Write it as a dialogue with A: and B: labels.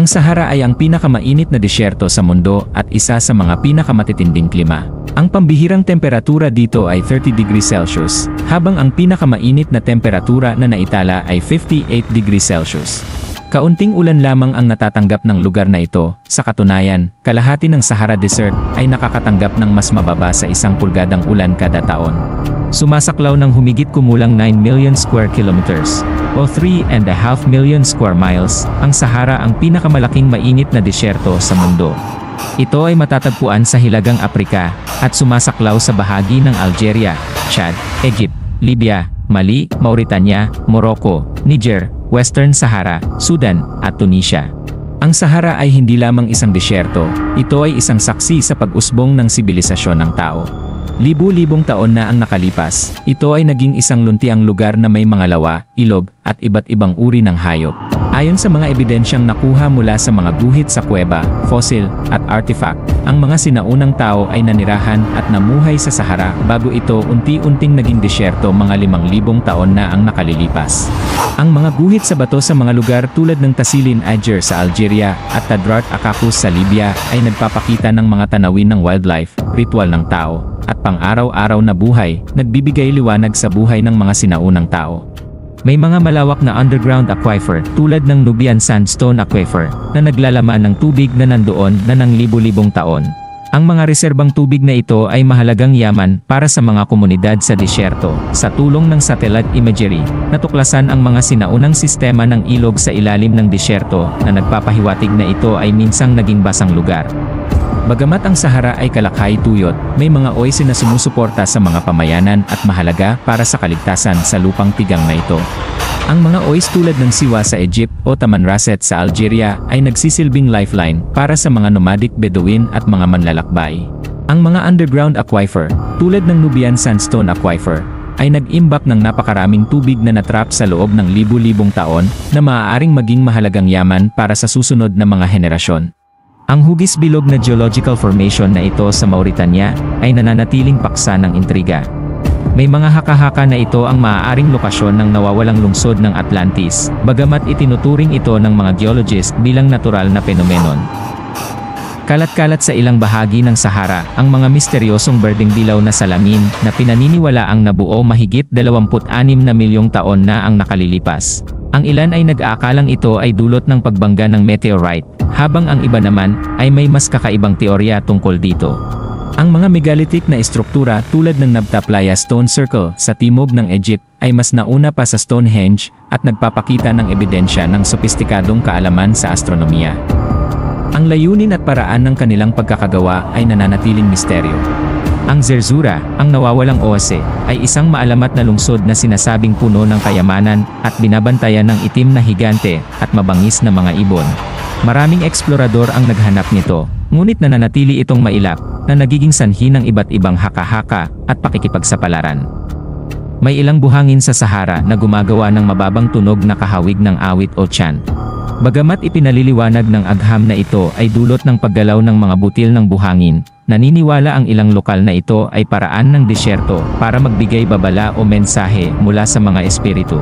A: Ang Sahara ay ang pinakamainit na disyerto sa mundo at isa sa mga pinakamatitinding klima. Ang pambihirang temperatura dito ay 30 degrees Celsius, habang ang pinakamainit na temperatura na naitala ay 58 degrees Celsius. Kaunting ulan lamang ang natatanggap ng lugar na ito. Sa katunayan, kalahati ng Sahara Desert ay nakakatanggap ng mas mababa sa 1 pulgadang ulan kada taon. Sumasaklaw ng humigit kumulang 9 million square kilometers o 3.5 million square miles, ang Sahara ang pinakamalaking mainit na disyerto sa mundo. Ito ay matatagpuan sa Hilagang Aprika at sumasaklaw sa bahagi ng Algeria, Chad, Egypt, Libya, Mali, Mauritania, Morocco, Niger, Western Sahara, Sudan, at Tunisia. Ang Sahara ay hindi lamang isang disyerto, ito ay isang saksi sa pag-usbong ng sibilisasyon ng tao. Libu-libong taon na ang nakalipas, ito ay naging isang luntiang lugar na may mga lawa, ilog, at iba't ibang uri ng hayop. Ayon sa mga ebidensyang nakuha mula sa mga guhit sa kuweba, fossil, at artifact, ang mga sinaunang tao ay nanirahan at namuhay sa Sahara bago ito unti-unting naging disyerto mga 5,000 taon na ang nakalilipas. Ang mga guhit sa bato sa mga lugar tulad ng Tasilin Ager sa Algeria at Tadrat Akakus sa Libya ay nagpapakita ng mga tanawin ng wildlife, ritual ng tao, at pang-araw-araw na buhay, nagbibigay liwanag sa buhay ng mga sinaunang tao. May mga malawak na underground aquifer tulad ng Nubian Sandstone Aquifer na naglalaman ng tubig na nandoon na ng libu-libong taon. Ang mga reserbang tubig na ito ay mahalagang yaman para sa mga komunidad sa disyerto. Sa tulong ng satellite imagery, natuklasan ang mga sinaunang sistema ng ilog sa ilalim ng disyerto na nagpapahiwatig na ito ay minsang naging basang lugar. Bagamat ang Sahara ay kalakhay-tuyot, may mga oasis na sumusuporta sa mga pamayanan at mahalaga para sa kaligtasan sa lupang tigang na ito. Ang mga oasis tulad ng Siwa sa Egypt o Tamanrasset sa Algeria ay nagsisilbing lifeline para sa mga nomadic Bedouin at mga manlalakbay. Ang mga underground aquifer, tulad ng Nubian Sandstone Aquifer, ay nag-imbak ng napakaraming tubig na natrap sa loob ng libu-libong taon na maaaring maging mahalagang yaman para sa susunod na mga henerasyon. Ang hugis bilog na geological formation na ito sa Mauritania ay nananatiling paksa ng intriga. May mga haka-haka na ito ang maaaring lokasyon ng nawawalang lungsod ng Atlantis, bagamat itinuturing ito ng mga geologist bilang natural na penomenon. Kalat-kalat sa ilang bahagi ng Sahara, ang mga misteryosong berdeng dilaw na salamin na pinaniniwalaang nabuo mahigit 26 na milyong taon na ang nakalilipas. Ang ilan ay nag-aakalang ito ay dulot ng pagbangga ng meteorite, habang ang iba naman ay may mas kakaibang teorya tungkol dito. Ang mga megalithic na estruktura tulad ng Nabta Playa Stone Circle sa timog ng Egypt ay mas nauna pa sa Stonehenge at nagpapakita ng ebidensya ng sopistikadong kaalaman sa astronomiya. Ang layunin at paraan ng kanilang pagkakagawa ay nananatiling misteryo. Ang Zerzura, ang nawawalang oase, ay isang maalamat na lungsod na sinasabing puno ng kayamanan at binabantayan ng itim na higante at mabangis na mga ibon. Maraming eksplorador ang naghanap nito, ngunit nananatili itong mailap na nagiging sanhi ng iba't ibang haka-haka at pakikipagsapalaran. May ilang buhangin sa Sahara na gumagawa ng mababang tunog na kahawig ng awit o chant. Bagamat ipinaliliwanag ng agham na ito ay dulot ng paggalaw ng mga butil ng buhangin, naniniwala ang ilang lokal na ito ay paraan ng disyerto para magbigay babala o mensahe mula sa mga espiritu.